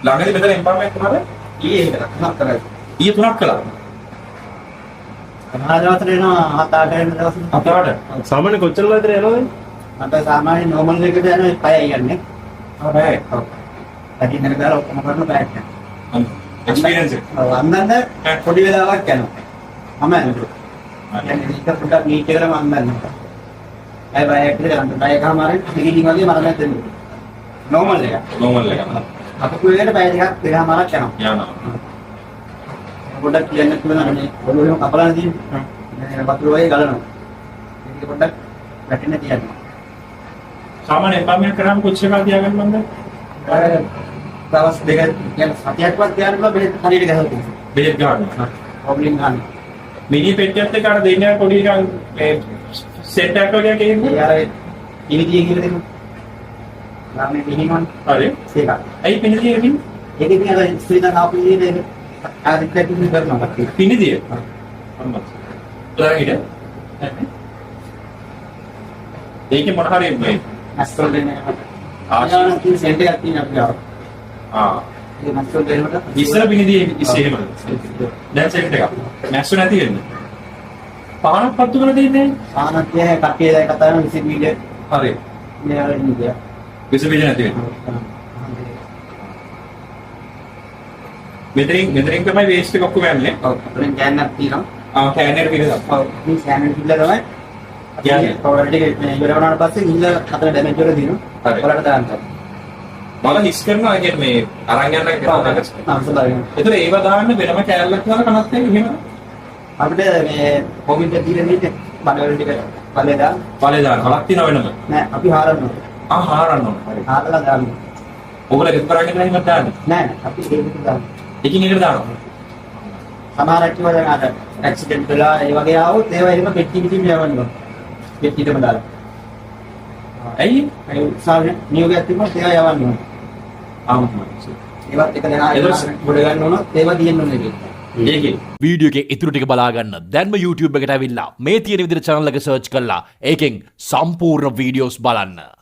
ළඟදී මෙතන එම්පවර්මන්ට් කරාද? ඊයේ හිටලා තුනක් කරා. ඊයේ 3ක් කළා. සමහර දවස්වල එනවා 7-8 වෙනි දවස්. 7-8. සාමාන්‍ය කොච්චර වෙලාවද යනවද? මට සාමාන්‍ය නෝමල් එකට යන 5යි යන්නේ. හරි. ඔව්. ඇයි නේද දාලා ඔක්කොම කරන බෑක් එක. එක්ස්පීරියන්ස් එක. ඔව් අන්දන්න පොඩි වෙලාවක් යනවා. මම යනවා. يعني ඒක පොඩ්ඩක් නීට් එකටම අන්දන්න. ඒ බෑක් එකට යන්න. බෑක් එකමාරෙන් ටිකිටින් වගේ මරණයක් දෙන්න. නෝමල් එක. නෝමල් එක. අපු වේලට බෑ ටිකක් දෙකමාරක් යනවා. යනවා. පොඩ්ඩක් කියන්න පුළුවන් මේ ඔළුවෙම කපලා තියෙන්නේ. වතුර වගේ ගලනවා. ඒක පොඩ්ඩක් වැටෙන්න තියන්න. සාමාන්‍ය එම්පවර්මන්ට් කරාම කොච්චර කාලද තියාගන්න මන්ද? දවස් දෙක يعني සතියක්වත් තියන්න බෑ බෙහෙත් හරියට ගහලා. බෙහෙත් ගන්නවා. ප්‍රොබ්ලම් ගන්න. මිනි පෙට්ටියත් එක්ක අර දෙන්නේ පොඩි නිකන් මේ සෙට් එකක් වගේ කියන්නේ. ඒ අර ඉනිදියේ කියලා දෙන්න. ගාමේ පිහිනවන. හරි. ඒක. ඇයි පිනිදිය කියන්නේ? ඒක ඉතින් අර ස්ත්‍රීදන් ආපුලියේ දෙක ආදිත්‍යකින් කරනවා. පිනිදිය. අම්මා. උදාහරණයක්. ඒකේ මොන හරි මේ ඇස්ට්‍රල් දෙන්නේ. ආශා ආශාන සෙන්ට් එකක් තියෙන අපිට. ඒ ඇස්ට්‍රල් දෙන්නට ඉස්සර පිනිදිය ඉස්සේ එහෙමද? දැන් සෙට් එකක්. මැස්සු නැති වෙන්නේ. පහනක් පත්තු කරලා දෙන්නේ. සානත්‍ය කට්ටිය දැන් කතා කරන විසින් වීඩියෝ හරි. මේ වල ඉන්නේ. විස බීජ නැති වෙන්නේ. මෙතනින් තමයි වේස්ට් එක ඔක්කොම යන්නේ. ඔව්. අපෙන් ගෑන්නක් තියෙනවා. කෑන් එකට පිළිදා. ඔව්. මේ සෑනල් කිල්ල තමයි. කියන්නේ පවර් ටික මේ ඉවර වුණාට පස්සේ නිල්ල අතර ඩැමේජ් වල දිනු. හරි. බලන්න දාන්න. මම හිස් කරනවා කියන්නේ මේ අරන් යන එක කරනවා. අම්සලාගෙන. ඒතර ඒව දාන්න වෙනම කෑල්ලක් දාලා කනත් එක එහෙම අපිට මේ කොමිට තියෙන විදිහට බඩවල ටික බලේ දාන්න. බලේ දාන්න කලක් තියන වෙනම. නෑ අපි හාරනවා. හාරන්න ඕන. හරි. හාරලා දාන්න. ඔයගොල්ලෝ එකතු කරගෙන ඉන්න හිමත් දාන්න. නෑ අපි ඒකට දාන්න. එකින් එකට දානවා. සමහර ඇක්ටිවල් දැන් අර ඇක්සිඩන්ට් වෙලා ඒ වගේ ආවොත් ඒවා එහෙම පෙට්ටි පිටින් යවන්න ඕන. පෙට්ටියටම දාලා. ඇයි? ඒ උත්සාහය නියෝගයක් තිබුණොත් ඒවා යවන්න ඕන. ඒවත් එක දෙනා ගොඩ ගන්න ඕන ඒවා තියෙන්න ඕන එකේ. ඒකේ වීඩියෝ එකේ ඉතුරු ටික බලා ගන්න දැන්ම YouTube එකට ඇවිල්ලා මේ තියෙන විදිහට channel එක search කරලා ඒකෙන් සම්පූර්ණ වීඩියෝස් බලන්න.